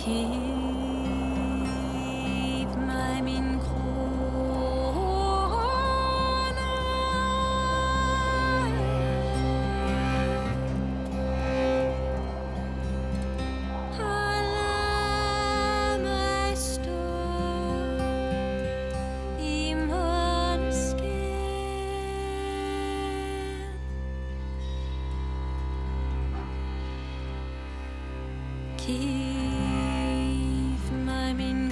Giv mig min Giv mig min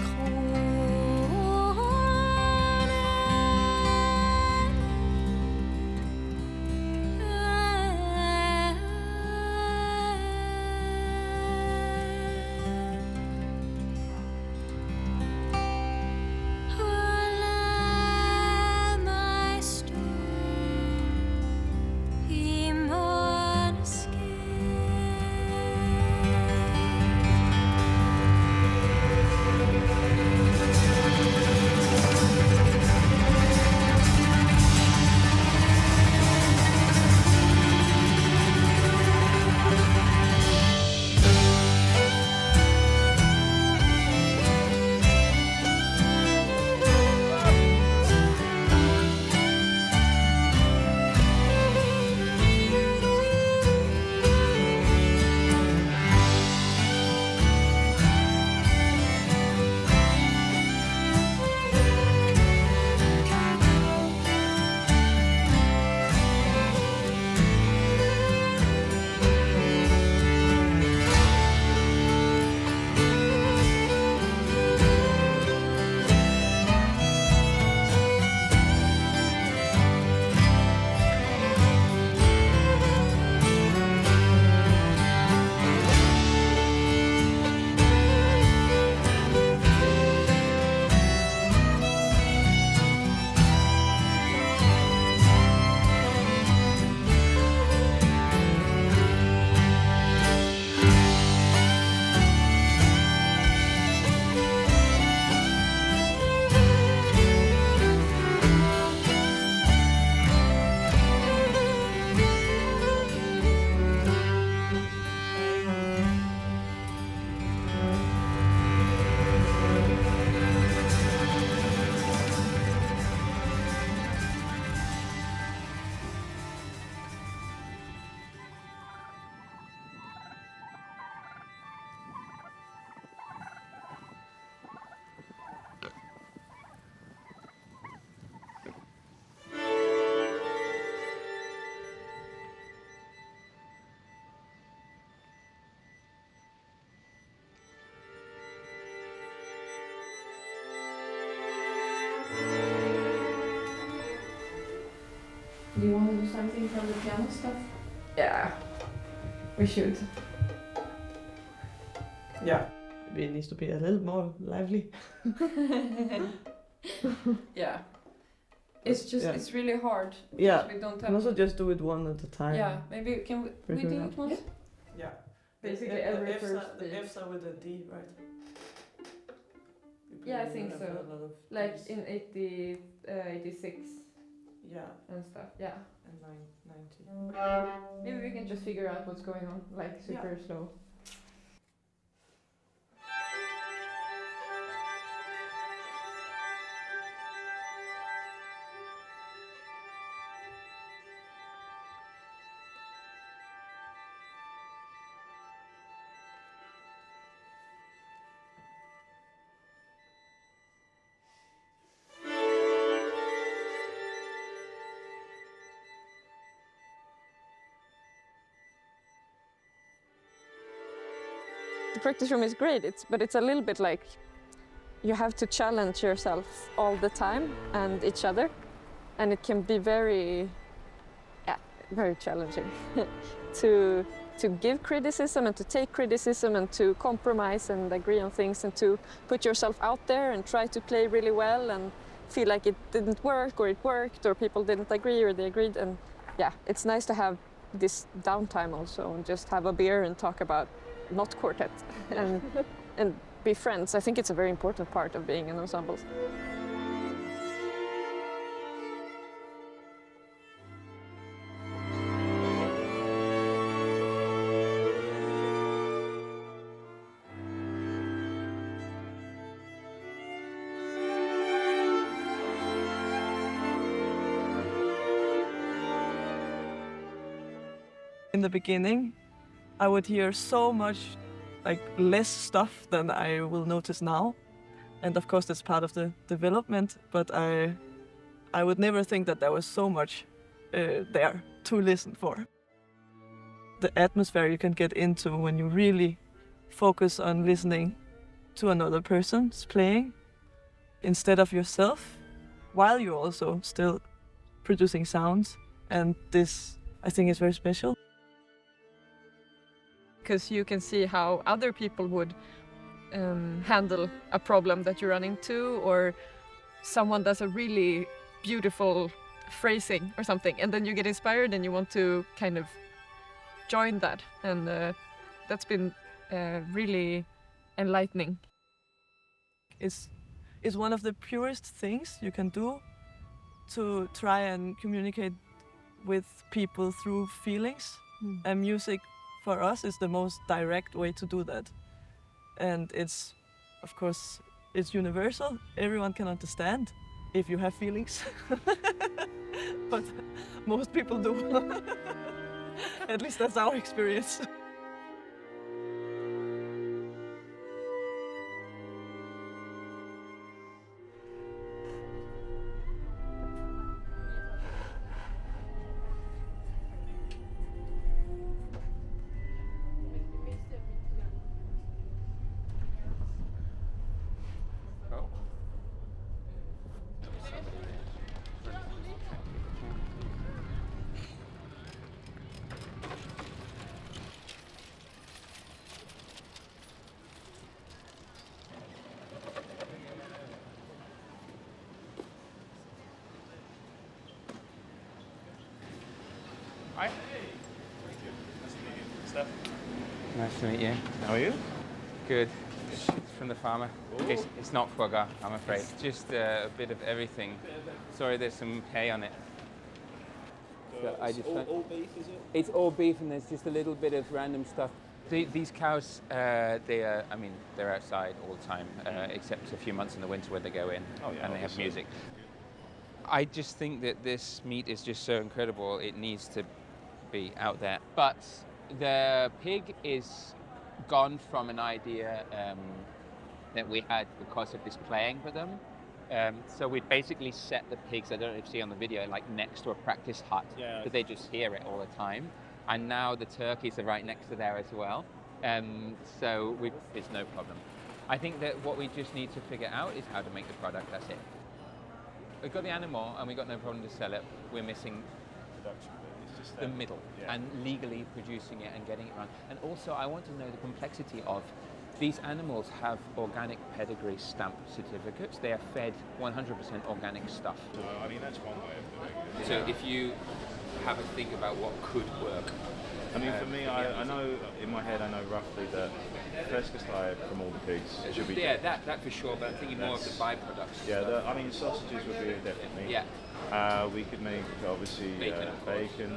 Do you want to do something from the piano stuff? Yeah, we should. Yeah, it needs to be a little more lively. Yeah. It's just, Yeah. it's really hard. Yeah, We don't can have. also just do it one at a time. Yeah, maybe can we Break do it it up. once? Yeah. Basically The every F's first are, the beat. F's are with a D, right? Yeah, I think so. A lot of Like Ds. in 86 Yeah, and stuff. Yeah. and 90. Maybe we can just figure out what's going on, like super slow. The practice room is great, but it's a little bit like you have to challenge yourself all the time and each other, and it can be very challenging to give criticism and to take criticism and to compromise and agree on things and to put yourself out there and try to play really well and feel like it didn't work or it worked or people didn't agree or they agreed. And yeah, it's nice to have this downtime also and just have a beer and talk about not quartet and be friends. I think it's a very important part of being in ensembles. in the beginning, I would hear so much like less stuff than I will notice now. And of course that's part of the development, but I would never think that there was so much there to listen for. The atmosphere you can get into when you really focus on listening to another person's playing instead of yourself, while you're also still producing sounds. And this, I think, is very special. Because you can see how other people would handle a problem that you run into, or someone does a really beautiful phrasing or something, and then you get inspired and you want to kind of join that, and that's been really enlightening. It's one of the purest things you can do to try and communicate with people through feelings. And music for us is the most direct way to do that. And it's, of course, it's universal. Everyone can understand if you have feelings. But most people do. At least that's our experience. Hi. Steph. Nice to meet you. How are you? Good. It's from the farmer. It's not foie gras, I'm afraid. Just a bit of everything. Sorry, there's some hay on it. So I just all beef, is it? It's all beef, and there's just a little bit of random stuff. These cows, they're outside all the time, except a few months in the winter where they go in and they have music. I just think that this meat is just so incredible. It needs to be out there. But the pig is gone from an idea that we had because of this playing for them. So we basically set the pigs, I don't know if you see on the video, like next to a practice hut, but they just hear it all the time. And now the turkeys are right next to there as well. So it's no problem. I think that what we just need to figure out is how to make the product, that's it. We've got the animal and we've got no problem to sell it. We're missing the middle and legally producing it and getting it around. And also I want to know the complexity of these animals have organic pedigree stamp certificates. They are fed 100% organic stuff. I mean, that's one way of doing it. So if you have a think about what could work. I mean, for me, I know, in my head, I know roughly that Frescus diet from all the pigs should be... Yeah, that for sure, but I'm thinking more of the byproducts. Yeah, I mean, sausages would be definitely... Yeah. We could make, obviously, bacon.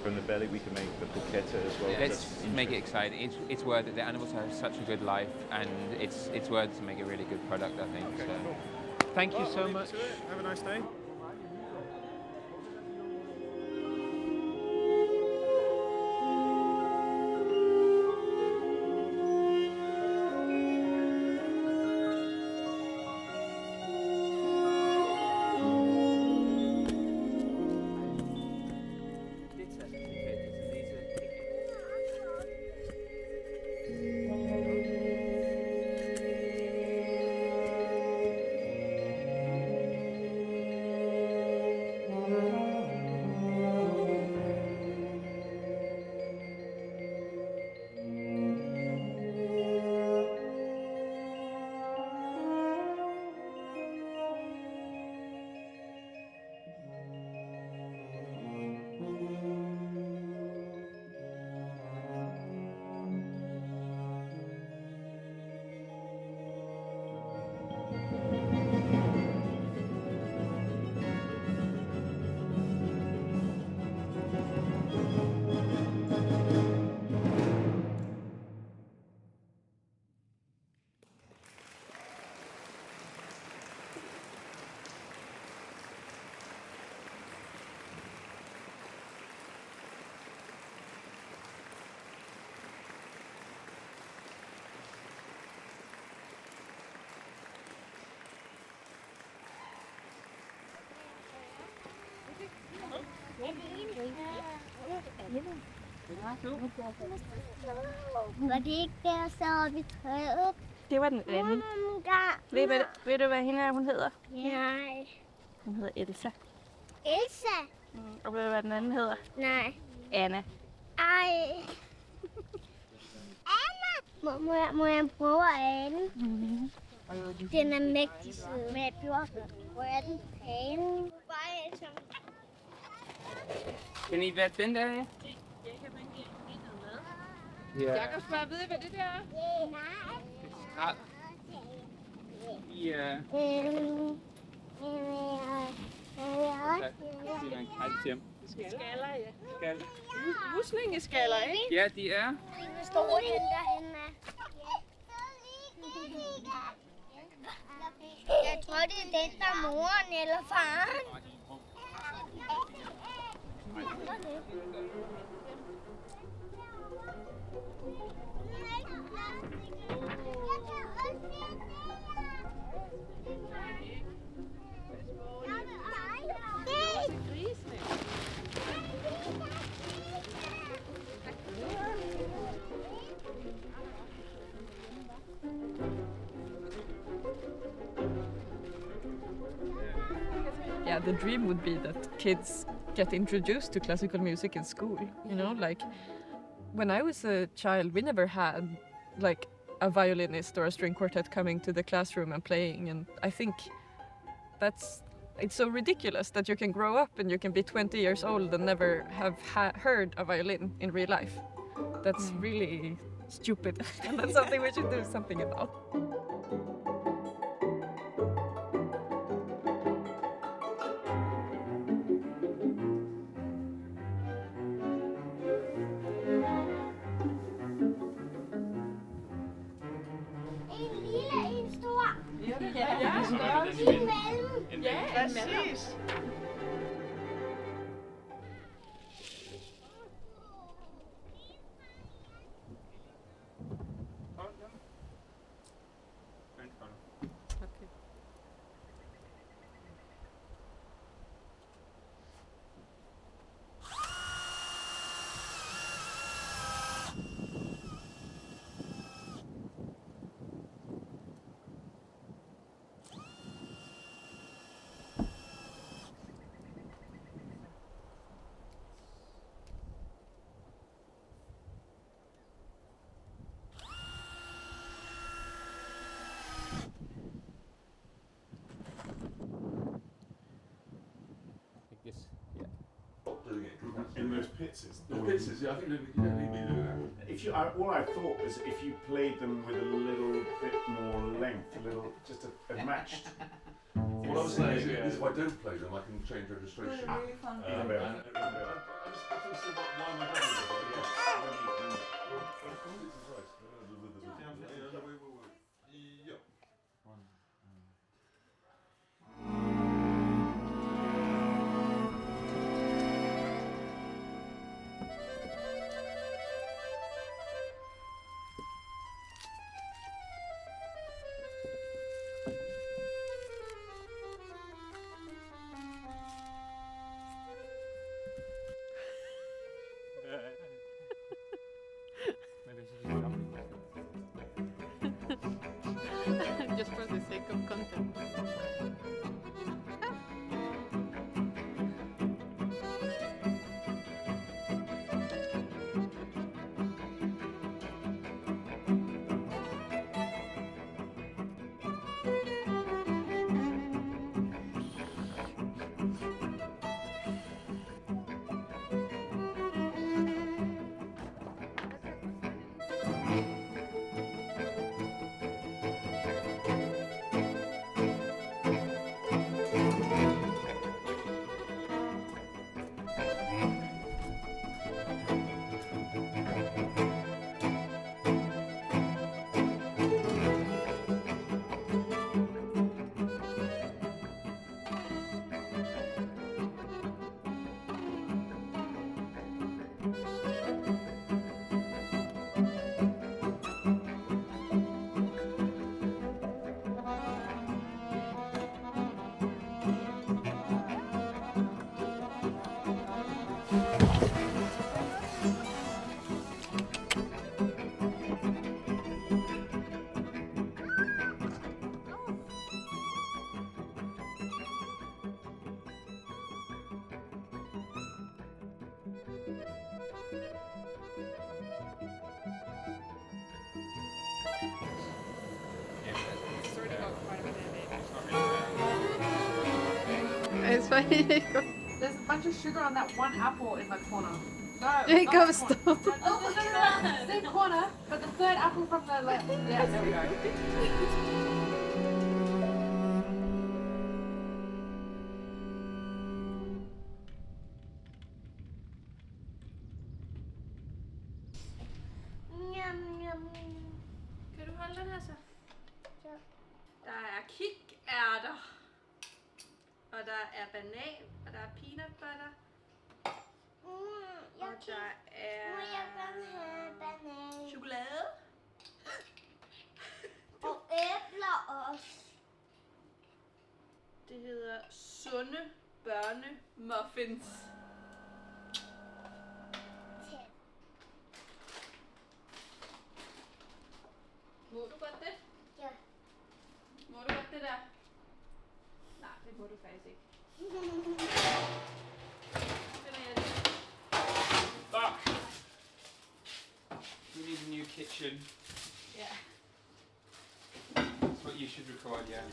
From the belly, we could make the porchetta as well. Let's make it exciting. It's worth it. The animals have such a good life, and it's worth to make a really good product, I think. Okay, so. Cool. Thank you so much. Have a nice day. Var det ikke der, så oppe i træet? Det var den anden. Ved du, hvad hende er, hun hedder? Nej. Hun hedder Elsa. Elsa? Og ved du, hvad den anden hedder? Nej. Anna. Ej. Anna! Må jeg prøve Anne? Den er mægtig sød. Med blå. Hvor er den pæne? Bare som... Kan I være den der? Ja. Jeg kan spørge, ved I, hvad det der er? Nej. Skrald. Ja. Skaller, ja. Skaller. Muslingeskaller, ikke? Ja, de er. Hvor stor den derhenne er. Jeg tror, det er den, der er moren eller faren. Yeah, the dream would be that kids get introduced to classical music in school. You know, like when I was a child, we never had like a violinist or a string quartet coming to the classroom and playing, and I think it's so ridiculous that you can grow up and you can be 20 years old and never have heard a violin in real life. That's really stupid, and that's something we should do something about. En lille, en stor. Ja, størrelse. Imellem. Ja, præcis. Yes. Yeah. Doing it. In those pits, The pizzas, yeah, I think you don't need me doing that. if you, all I thought was if you played them with a little bit more length, just a matched. What I was saying is if I don't play them, I can change registration. Yeah. I just don't see why am I doing this? Yeah. Maybe I should just jump. Just for the sake of content. It's fine. There's a bunch of sugar on that one apple in the corner. No, It not goes the corner. No, same corner, but the third apple from the left. Yeah, there we go. Njam, njam. Kan du holde den her så? Ja. Der er kikærter. Og der er banan, og der er peanut butter. Jeg Og der er må jeg gerne have banan. chokolade. Og æbler også. Det hedder sunde børnemuffins. Må du godt det? Ja. Må du godt det der? Nej, det må du faktisk ikke. Finder jeg det? Fuck! We need a new kitchen. Ja. That's what you should record, yeah.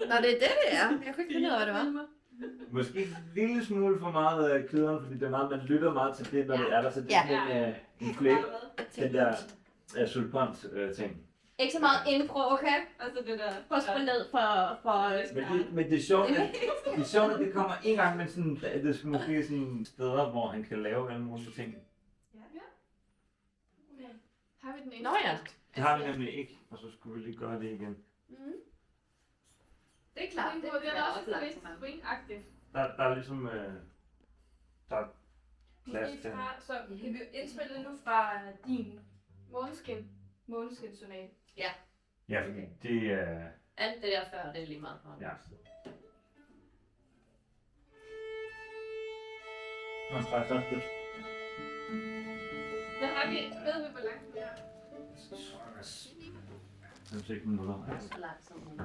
Nå, det er det, det er. Jeg kunne ikke finde ud af, hvad det var. Måske en lille smule for meget køderen, fordi det er meget, man lytter meget til det, når det er der, så det er sådan en flavor, den der sulpont-ting. Ikke så meget impro, okay? Altså det der... Prøv at spille ned for... Men det er sjovt, at det kommer en gang, men sådan, det er måske sådan steder, hvor han kan lave alle mulige ting. Ja. Har vi den ene? Nå ja. Det har vi nemlig ikke, og så skulle vi lige gøre det igen. Det er klart. Det er også lidt swing-agtigt. Der er ligesom... der er plads til. Så kan vi indspille nu fra din Måneskin-sonate? Ja. Ja, fordi det er... Alt det der før, det er lige meget for ham. Ja. Nå, faktisk også lidt. Så har vi... Ved vi, hvor langt det er? 5-6 minutter. Så langt som muligt.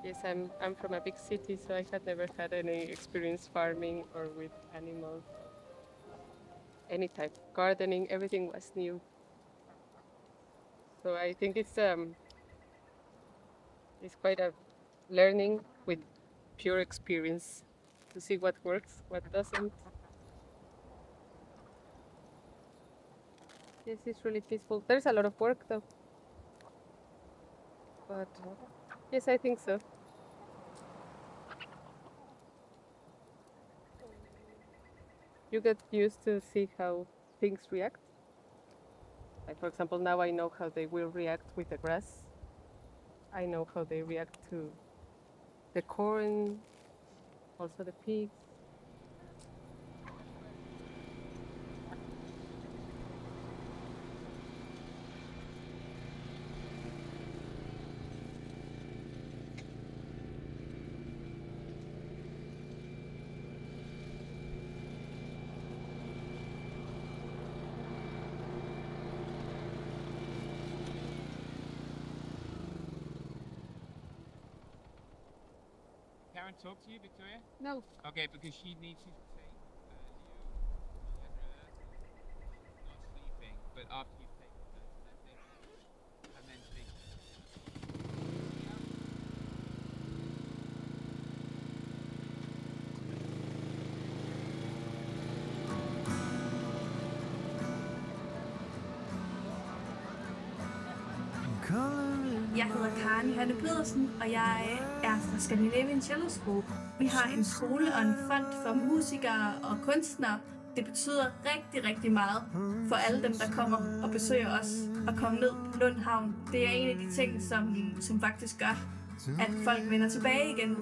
Yes, I'm from a big city, so I had never had any experience farming or with animals. Any type of gardening, everything was new. So I think it's quite a learning with pure experience to see what works, what doesn't. Yes, it's really peaceful. There's a lot of work though. But yes, I think so. You get used to see how things react. Like for example, now I know how they will react with the grass. I know how they react to the corn, also the pigs. Karen talk to you, Victoria? No. Okay, because she needs to say not sleeping, but after you've taken the and then sleep. Coloring Jeg hedder Karen Johanne Pedersen, og jeg er fra Scandinavian Cello School. Vi har en skole og en fond for musikere og kunstnere. Det betyder rigtig, rigtig meget for alle dem, der kommer og besøger os og kommer ned på Lund Havn. Det er en af de ting, som faktisk gør, at folk vender tilbage igen.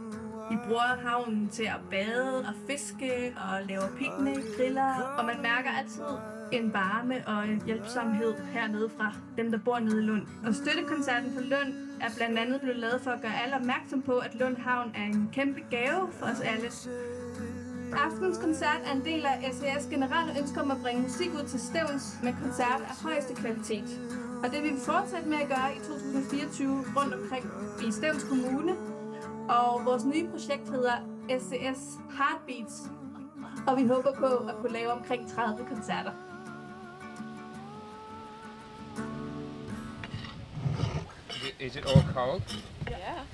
Vi bruger havnen til at bade og fiske og lave picnic, griller, og man mærker altid en varme og en hjælpsomhed hernede fra dem, der bor nede i Lund. Og støttekoncerten for Lund er blandt andet blevet lavet for at gøre alle opmærksom på, at Lund Havn er en kæmpe gave for os alle. Aftens koncert er en del af SAS generelle ønsker om at bringe musik ud til Stevns med koncert af højeste kvalitet. Og det vil vi fortsætte med at gøre i 2024 rundt omkring i Stevns Kommune. Og vores nye projekt hedder SAS Heartbeats, og vi håber på at kunne lave omkring 30 koncerter. Is it all cold? Yeah.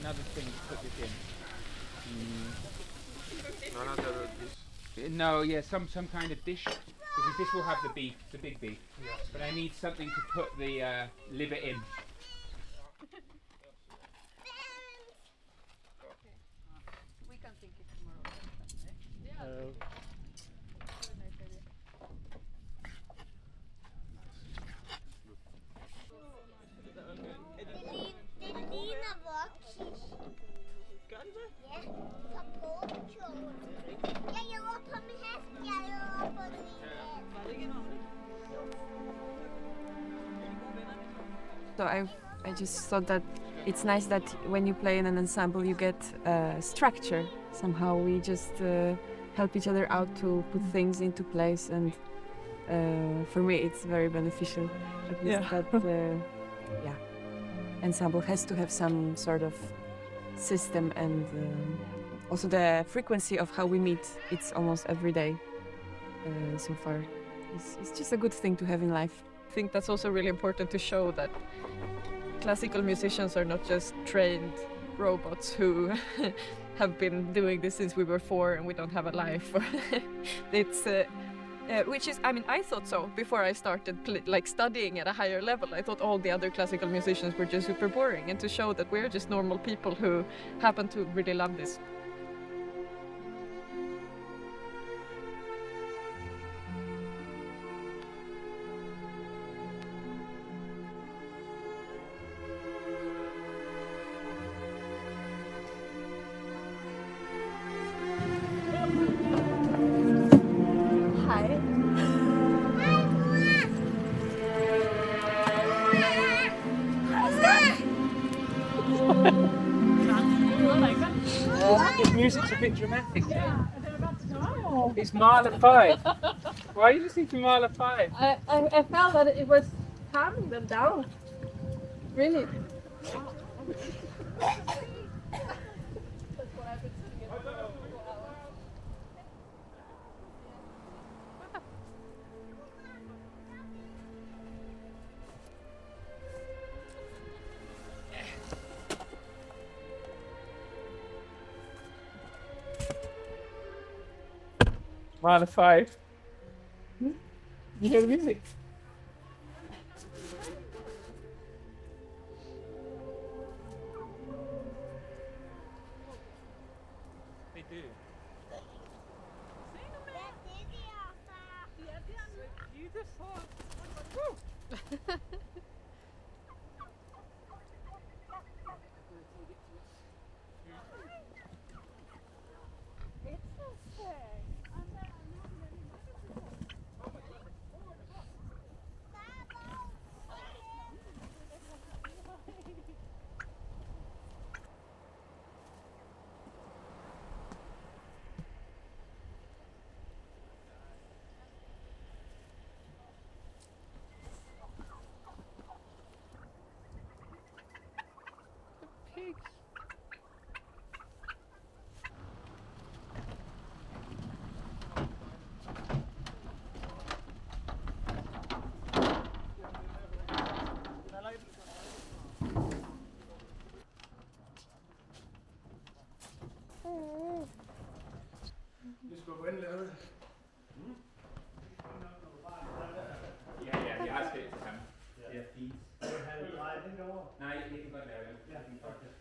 Another thing to put this in. No, yeah, some kind of dish, because this will have the beef, the big beef. Yeah. But I need something to put the liver in. We can think it tomorrow. Yeah. Det ligner voksis. Gør det det? Ja, på bådkjolen. Jeg jæver på min hest, jeg jæver på min hest. Var det ikke enormt? So I just thought that it's nice that when you play in an ensemble you get structure. Somehow we just help each other out to put things into place, and for me it's very beneficial. At least that ensemble has to have some sort of system, and also the frequency of how we meet. It's almost every day so far. It's just a good thing to have in life. I think that's also really important to show that classical musicians are not just trained robots who have been doing this since we were 4 and we don't have a life. It's which is, I mean, I thought so before I started studying at a higher level. I thought all the other classical musicians were just super boring, and to show that we're just normal people who happen to really love this. This music's a bit dramatic. It's Mahler 5. Why are you listening to Mahler 5? I felt that it was calming them down. Really. Mahler 5. You hear the music? They do. Beautiful. Pigs. Det skal gå endelig. Nej, det kan godt lave det. Ja, den faktisk.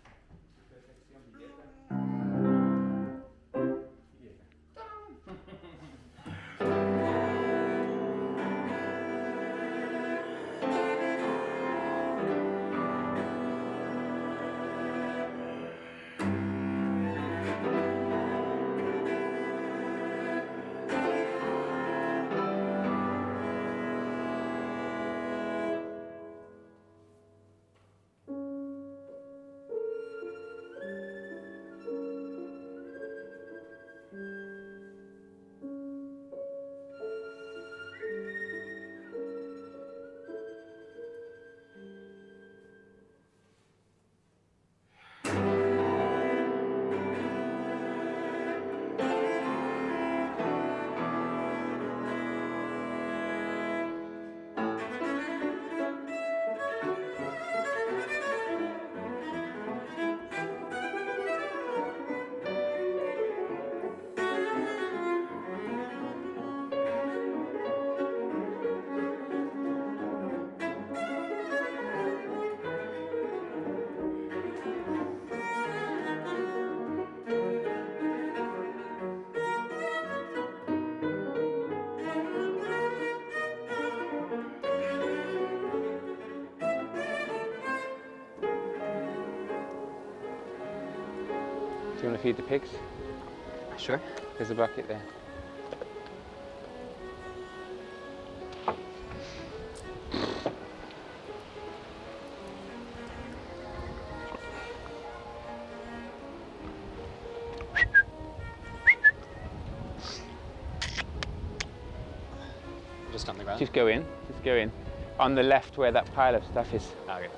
Do you want to feed the pigs? Sure. There's a bucket there. Just on the ground? Just go in. Just go in. On the left where that pile of stuff is. Okay.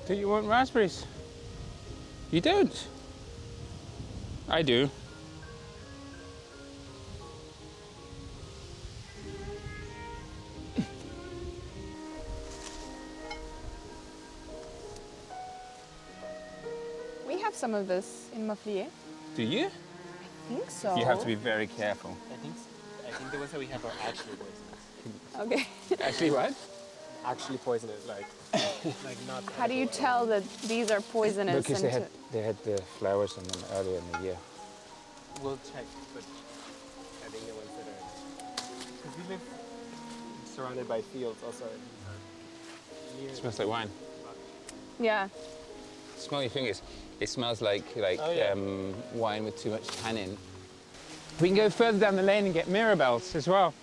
Do you want raspberries? You don't? I do. We have some of this in Montpellier. Do you? I think so. You have to be very careful. I think the ones that we have are actually poisonous. Okay. Actually what? Actually poisonous, like not. How do you tell that these are poisonous? Because they had the flowers on them earlier in the year. We'll check, but I think the ones that are, because we live surrounded by fields also. It smells like wine. Yeah. Smell your fingers. It smells like wine with too much tannin. We can go further down the lane and get mirabelles as well.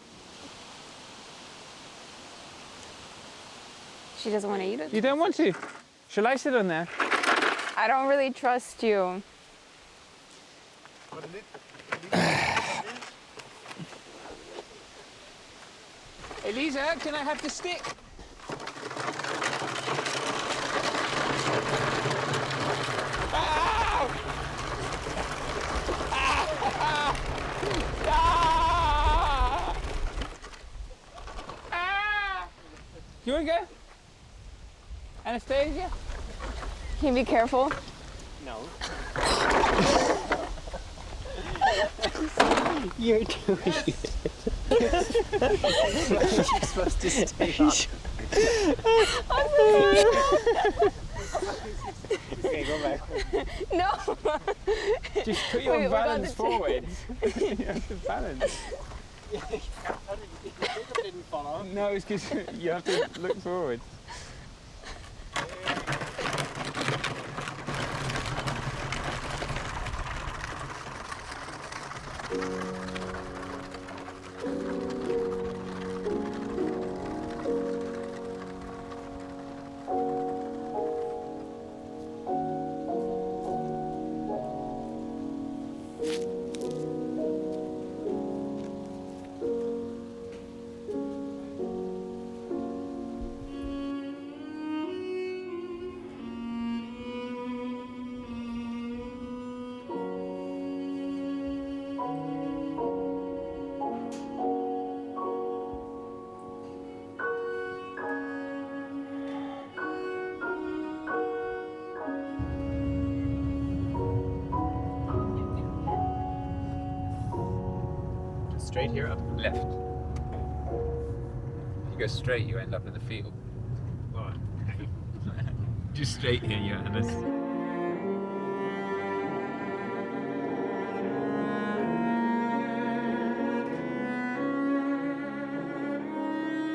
She doesn't want to eat it. You don't want to? Shall I sit on there? I don't really trust you. Elisa, can I have the stick? You want to Olga? Anastasia? Can you be careful? No. You're doing it. You're supposed to stay up. Okay, go back. No. Just put your Wait, balance forward. You have to balance. Didn't fall off. No, it's because you have to look forward. Straight here up? Left. If you go straight, you end up in the field. Just straight here, Johannes.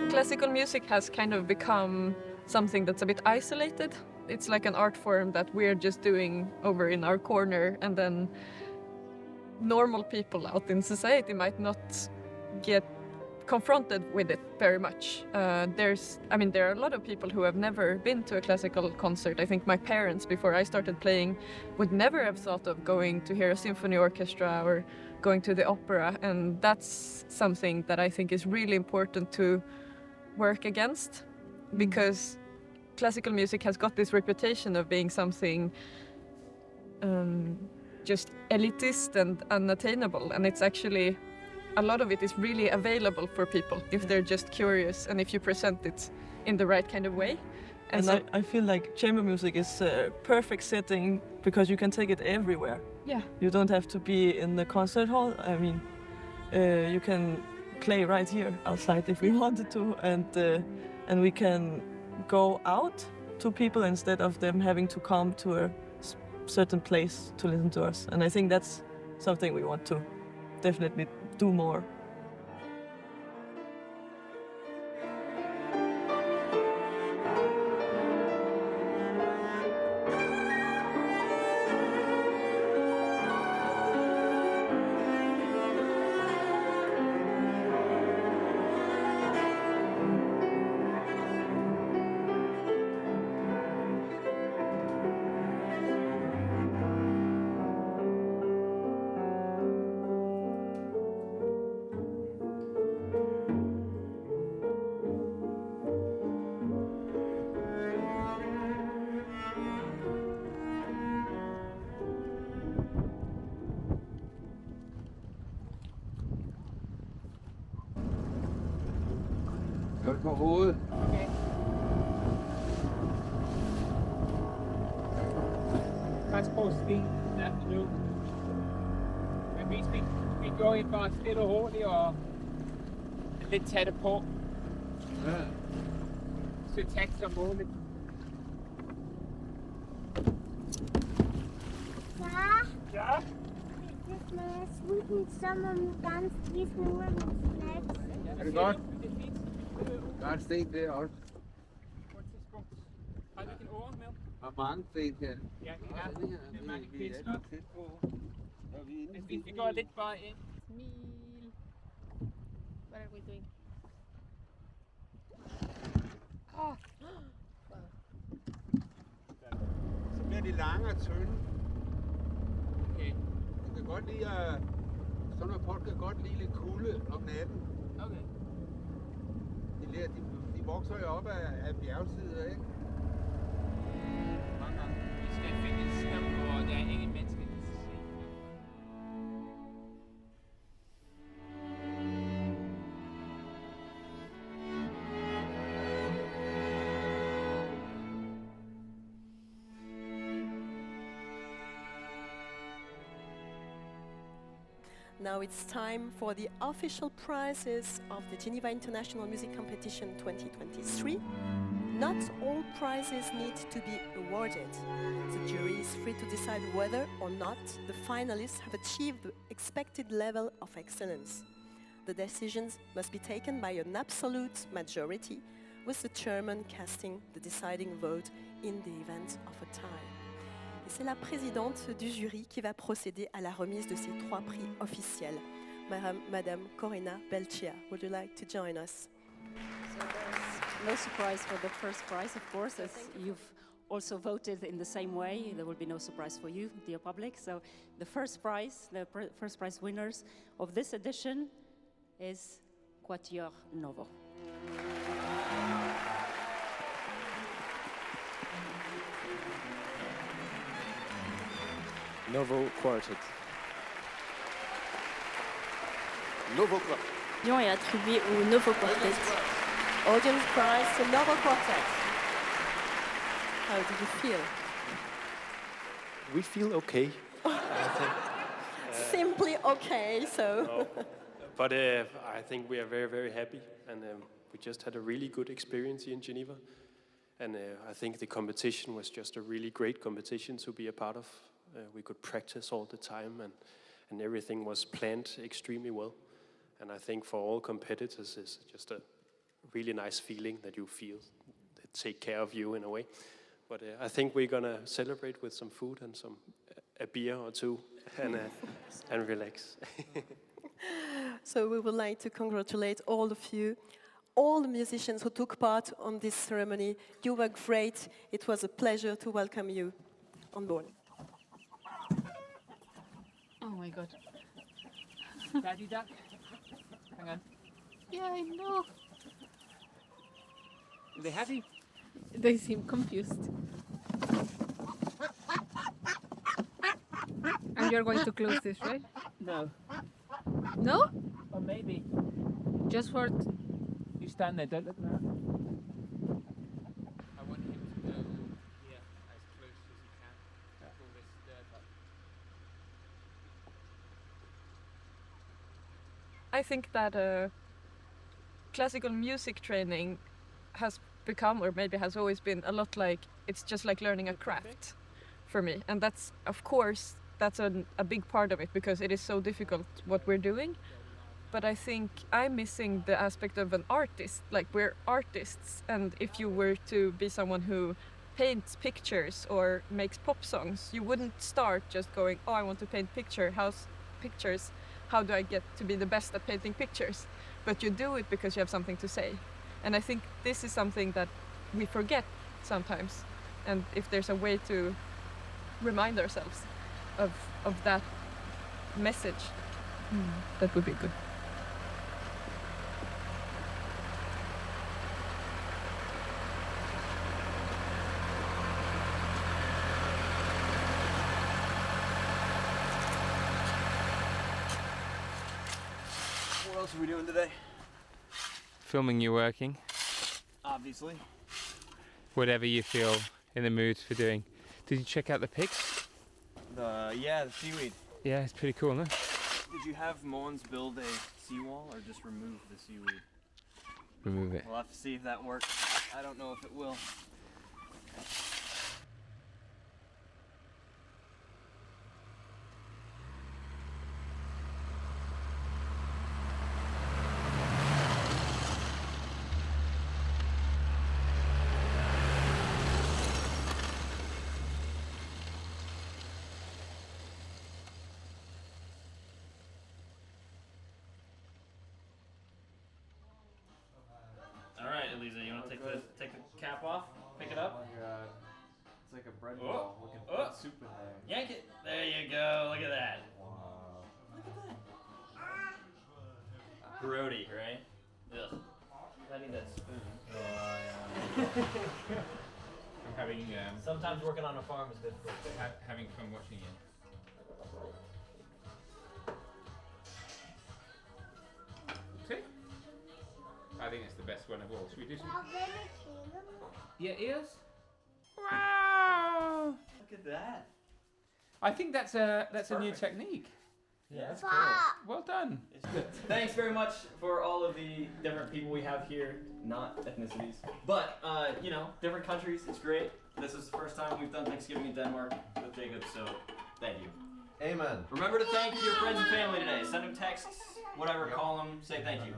Classical music has kind of become something that's a bit isolated. It's like an art form that we're just doing over in our corner, and then normal people out in society might not get confronted with it very much. There are a lot of people who have never been to a classical concert. I think my parents, before I started playing, would never have thought of going to hear a symphony orchestra or going to the opera, and that's something that I think is really important to work against, because classical music has got this reputation of being something just elitist and unattainable, and it's actually, a lot of it is really available for people if they're just curious and if you present it in the right kind of way. And so I feel like chamber music is a perfect setting because you can take it everywhere. Yeah. You don't have to be in the concert hall. I mean, you can play right here outside if we wanted to, and we can go out to people instead of them having to come to a certain place to listen to us. And I think that's something we want to definitely do more. Hold på hovedet. Okay. Transport speed this afternoon. Men vi går i bare lidt og hurtigt og lidt tætte på. Ja. Så tæt som muligt. Far, Ja? hvis man er sulten, så må man gerne spise nogle af mine snacks. Er det godt? Der er et sten der også. Har du ikke en ord med? Der er mange sten her. Ja, det er mange fisker. Men vi går lidt bare ind. Smil. What are we doing? Oh. Så bliver de lange og tynde. Okay. Du kan godt lide at... Sådan noget pot kan godt lide lidt kulde om natten. Okay. De vokser jo op af bjergsider, ikke? Mange gange. Vi skal finde et sted, hvor der er ingen mennesker, der kan se. Now it's time for the official prizes of the Geneva International Music Competition 2023. Not all prizes need to be awarded. The jury is free to decide whether or not the finalists have achieved the expected level of excellence. The decisions must be taken by an absolute majority, with the chairman casting the deciding vote in the event of a tie. Et c'est la présidente du jury qui va procéder à la remise de ces 3 prix officiels. Madame Corinna Belcia, would you like to join us? So there's no surprise for the first prize, of course, as you've also voted in the same way. There will be no surprise for you, dear public. So the first prize, first prize winners of this edition is Quatuor Novo. Novo Quartet. Novo Quartet. Est attribué au Novo Quartet. Audience prize to Novo Quartet. How did you feel? We feel okay. Simply okay, so. But I think we are very, very happy, and we just had a really good experience here in Geneva. And I think the competition was just a really great competition to be a part of. We could practice all the time, and everything was planned extremely well. And I think for all competitors, it's just a really nice feeling that you feel they take care of you in a way. But I think we're gonna celebrate with some food and a beer or two, and relax. So we would like to congratulate all of you, all the musicians who took part on this ceremony. You were great. It was a pleasure to welcome you on board. Oh my God. Daddy duck. Hang on. Yeah, I know. Are they happy? They seem confused. And you're going to close this, right? No. No? Or maybe. Just for... You stand there, don't look around. I want him to go here as close as he can to pull this dirt up. I think that classical music training has become, or maybe has always been, a lot like, it's just like learning a craft for me. And that's, of course, that's a big part of it, because it is so difficult what we're doing. But I think I'm missing the aspect of an artist. Like, we're artists, and if you were to be someone who paints pictures or makes pop songs, you wouldn't start just going, oh, I want to paint pictures. How do I get to be the best at painting pictures? But you do it because you have something to say. And I think this is something that we forget sometimes. And if there's a way to remind ourselves of that message, that would be good. What else are we doing today? Filming you working. Obviously. Whatever you feel in the mood for doing. Did you check out the pigs? The seaweed. Yeah, it's pretty cool, no? Did you have Mons build a seawall or just remove the seaweed? Remove it. We'll have to see if that works. I don't know if it will. Alright, Elisa, you want to take the cap off? Pick it up? Oh my god. It's like a bread Oh, ball. We can oh. put soup in there. Yank it! There you go, look at that. Wow. Look at that. Grody, right? Ugh. I need that spoon. Oh, yeah. I'm having... Sometimes working on a farm is difficult. Having fun watching you. See? I think it's the best one of all. Should we do some? Yeah, ears? Wow! Look at that. I think that's a new technique. Yeah, that's cool. Well done. Thanks very much for all of the different people we have here, not ethnicities, but different countries. It's great. This is the first time we've done Thanksgiving in Denmark with Jacob, so thank you. Amen. Remember to thank your friends and family today. Send them texts, whatever, call them, say thank you.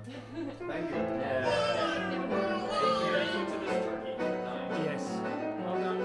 Thank you. Thank you to this turkey. Yes. Well done.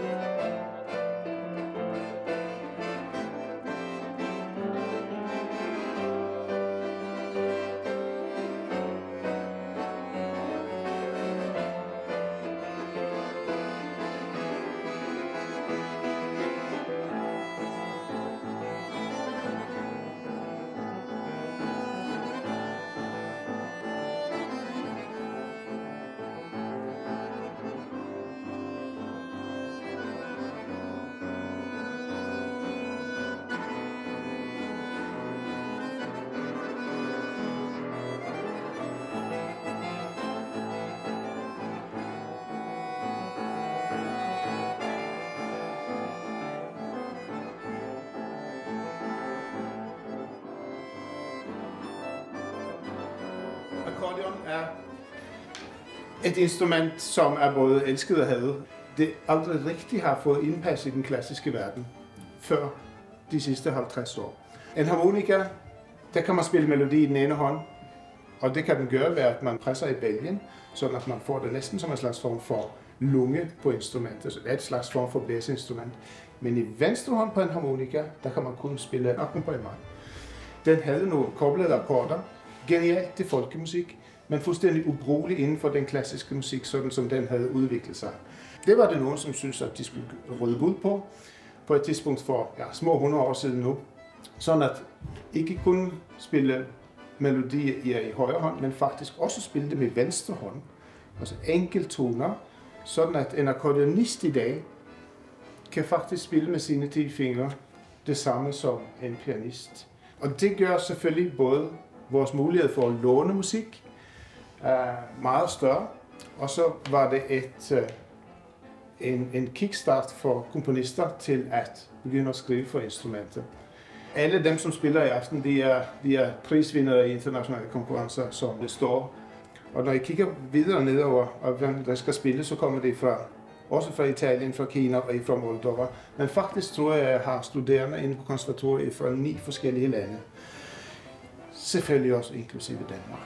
Akkordeon er et instrument, som er både elsket og hadet. Det aldrig rigtig har fået indpas i den klassiske verden før de sidste 50 år. En harmonika, der kan man spille melodi i den ene hånd, og det kan den gøre ved, at man presser i bælgen, så at man får det næsten som en slags form for lunge på instrumentet. Så det er et slags form for blæseinstrument. Men i venstre hånd på en harmonika, der kan man kun spille accompagnement. Den havde nogle koblede akkorder, genialt til folkemusik, men fuldstændig ubrugelig inden for den klassiske musik, sådan som den havde udviklet sig. Det var det nogen, som synes, at de skulle rydde ud på et tidspunkt for små 100 år siden nu. Sådan at ikke kun spille melodier i højre hånd, men faktisk også spille dem i venstre hånd. Altså enkeltoner, sådan at en akkordionist i dag kan faktisk spille med sine 10 fingre det samme som en pianist. Og det gør selvfølgelig både vores mulighed for at låne musik meget større, og så var det en kickstart for komponister til at begynde at skrive for instrumenter. Alle dem, som spiller i aften, de er prisvindere i internationale konkurrencer, som det står. Og når I kigger videre nedover, og hvem der skal spille, så kommer det også fra Italien, fra Kina og fra Moldova. Men faktisk tror jeg, at jeg har studerende inde på konservatoriet fra 9 forskellige lande. Selvfølgelig også inklusive Danmark.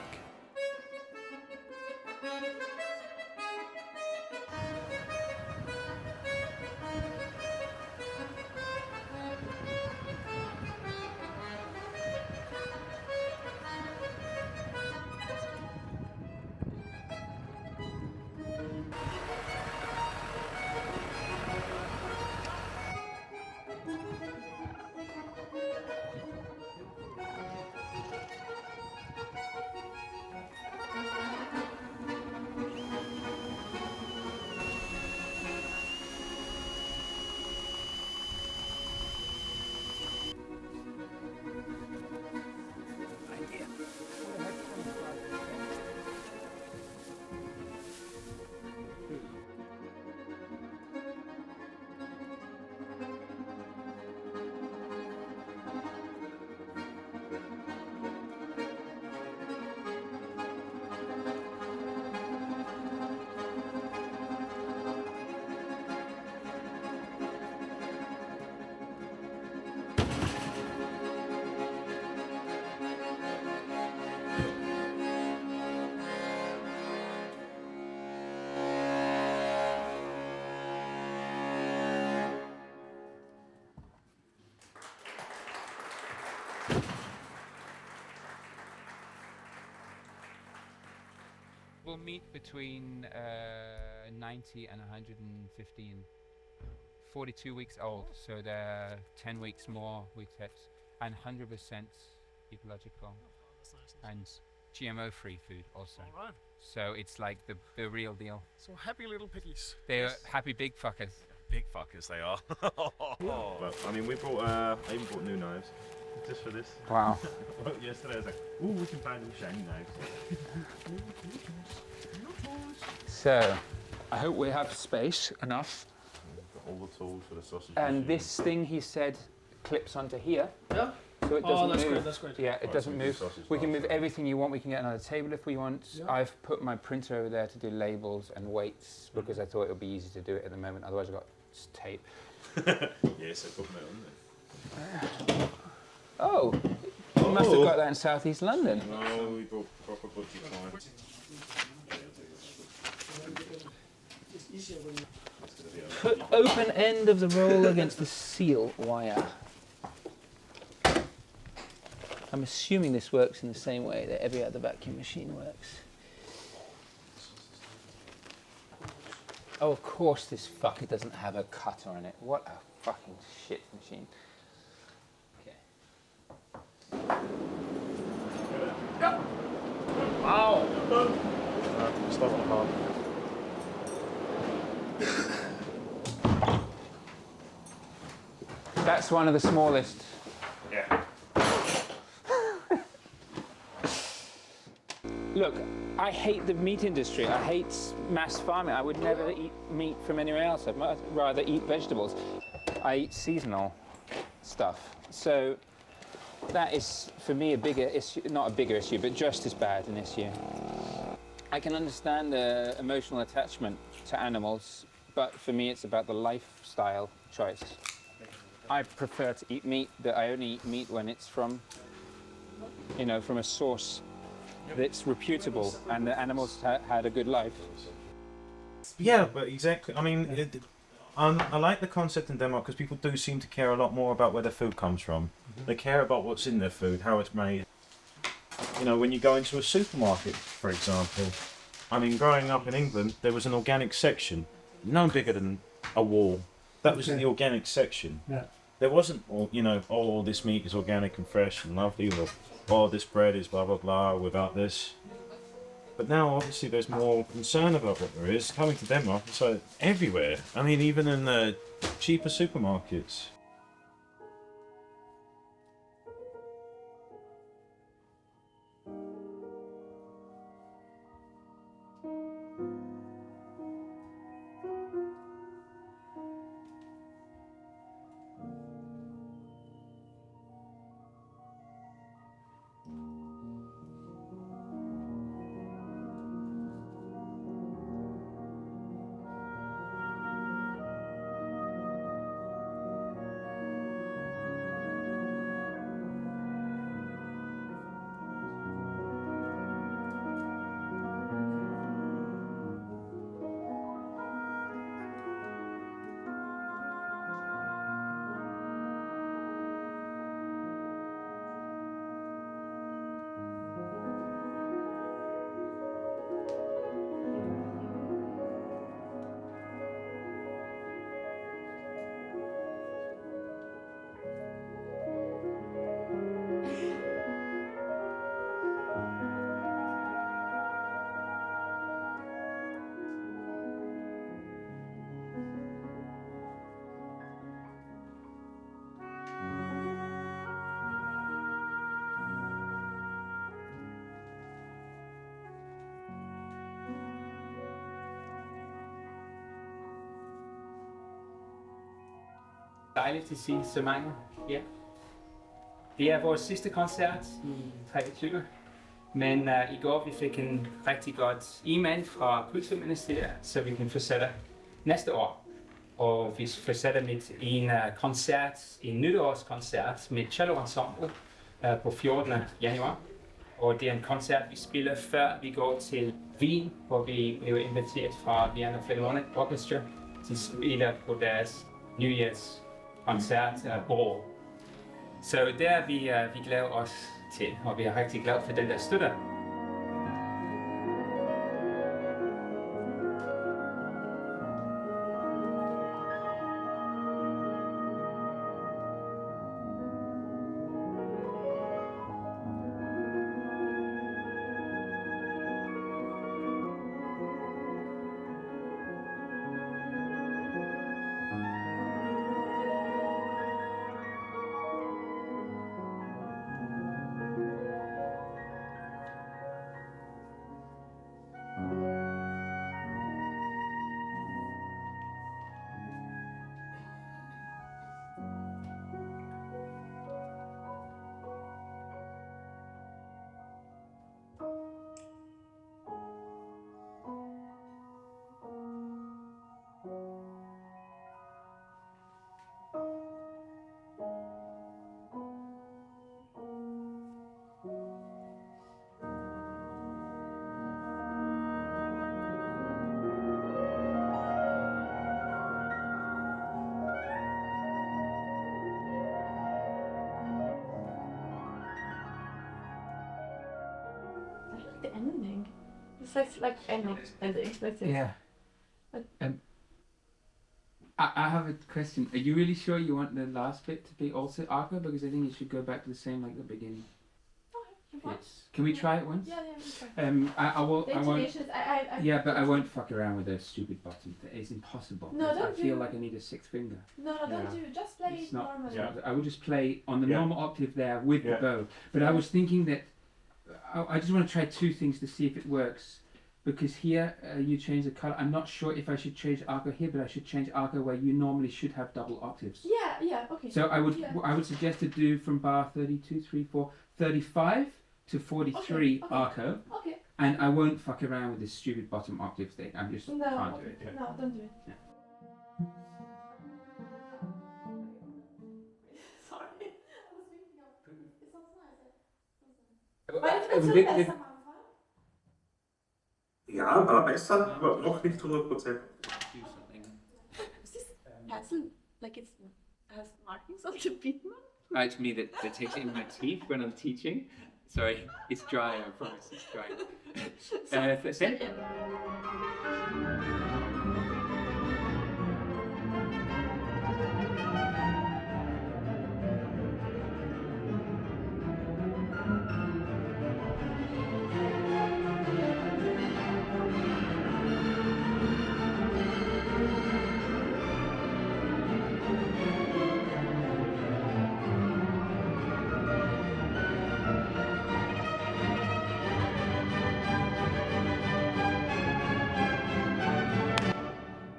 We'll meet between 90 and 115. 42 weeks old, so they're 10 weeks more we kept, and 100% ecological, and GMO-free food also. All right. So it's like the real deal. So happy little piggies. They're happy big fuckers. Big fuckers they are. But, I mean, we brought, I even brought new knives. Just for this. Wow. Yesterday I was like, ooh, we can find some shiny knives. So, I hope we have space enough. Got all the tools for the sausage And machine. this thing he said clips onto here. Ja, So it doesn't that's move. great, that's great. Yeah, it doesn't move. We can move everything you want. We can get another table if we want. Yeah. I've put my printer over there to do labels and weights because I thought it would be easy to do it at the moment. Otherwise, I've got tape. Yes, I've got that on there. Oh, you must have got that in Southeast London. No, we bought proper butcher time. Put open end of the roll against the seal wire. I'm assuming this works in the same way that every other vacuum machine works. Oh, of course this fucker doesn't have a cutter on it. What a fucking shit machine. Okay. Wow! Stop on the palm. That's one of the smallest. Yeah. Look, I hate the meat industry. I hate mass farming. I would never eat meat from anywhere else. I'd much rather eat vegetables. I eat seasonal stuff. So that is, for me, a bigger issue, not a bigger issue, but just as bad an issue. I can understand the emotional attachment to animals, but for me, it's about the lifestyle choice. I prefer to eat meat, but I only eat meat when it's from, you know, from a source that's reputable and the animals had a good life. Yeah, but exactly. I mean, I like the concept in Denmark because people do seem to care a lot more about where their food comes from. They care about what's in their food, how it's made. You know, when you go into a supermarket, for example, I mean, growing up in England, there was an organic section, no bigger than a wall. That was in the organic section. Yeah. There wasn't, you know, oh, this meat is organic and fresh and lovely, or oh, this bread is blah, blah, blah, without this. But now, obviously, there's more concern about what there is. Coming to Denmark, it's like everywhere. I mean, even in the cheaper supermarkets. Dejligt at se så mange her. Det er vores sidste koncert i 23. Men i går vi fik en rigtig godt e-mail fra Kulturministeriet, så vi kan fortsætte næste år. Og vi fortsætter med en koncert, en nytårskoncert med cello ensemble på 14. januar. Og det er en koncert, vi spiller før vi går til Wien, hvor vi blev inviteret fra Vienna Philharmonic Orchestra. De spiller på deres nytårskoncert bord. Så der er vi glæder os til, og vi er rigtig glade for den der støtte. it's like any, I think. That's it. Yeah. I have a question. Are you really sure you want the last bit to be also arco? Because I think it should go back to the same like the beginning. Yes. Can we try it once? Yeah, we try. I will. The I won't. intonations, I Yeah, but I won't fuck around with those stupid buttons. It's impossible. No, I don't feel do- like I need a sixth finger. No, don't do it. Just play It's it not. normally. I would just play on the normal octave there with the Yeah. bow. But I was thinking that I just want to try two things to see if it works. Because here you change the color. I'm not sure if I should change arco here, but I should change arco where you normally should have double octaves. Yeah, okay. So I Yeah. would suggest to do from bar 32, 3, 4, 35 to 43 Okay. arco. Okay. And I won't fuck around with this stupid bottom octave thing. I'm just No, can't do it. no, don't do it. Yeah. Sorry. Ja, aber besser, aber noch nicht 100%. Pencil, like it has markings on the beat. It's me that takes it in my teeth when I'm teaching. Sorry, it's dry, I promise, it's dry. Sen?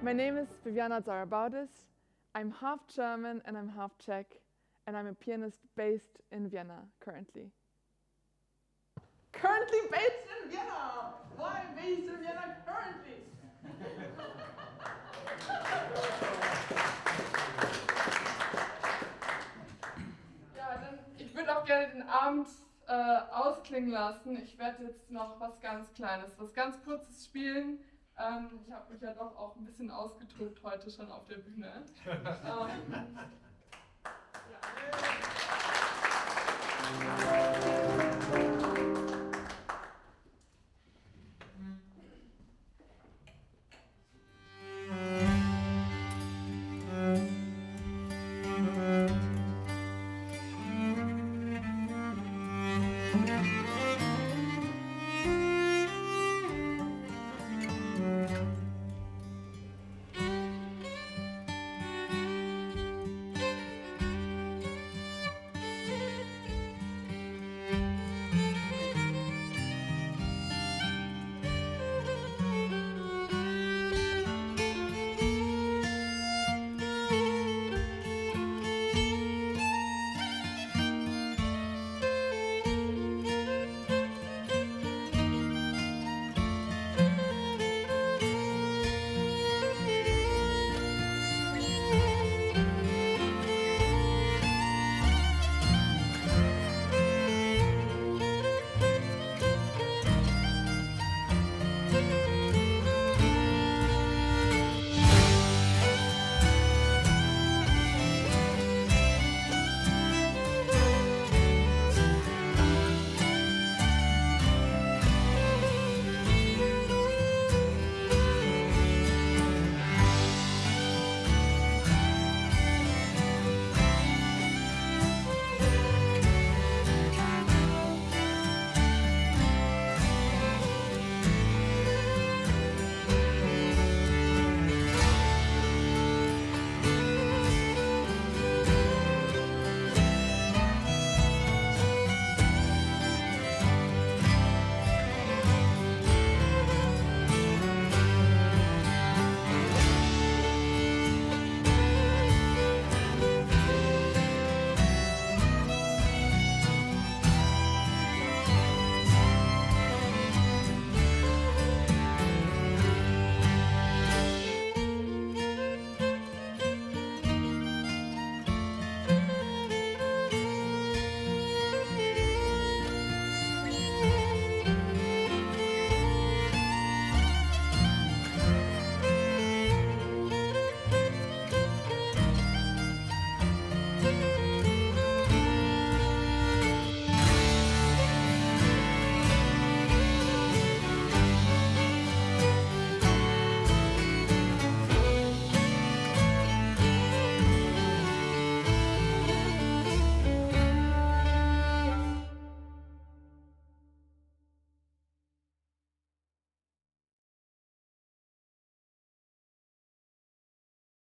My name is Viviana Zarabaudis. I'm half German and I'm half Czech, and I'm a pianist based in Vienna currently. Currently based in Vienna! Why based in Vienna currently? Ja, dann, ich würde auch gerne den Abend ausklingen lassen. Ich werde jetzt noch was ganz Kleines, was ganz Kurzes spielen. Ich habe mich ja doch auch ein bisschen ausgetobt heute schon auf der Bühne. Ja.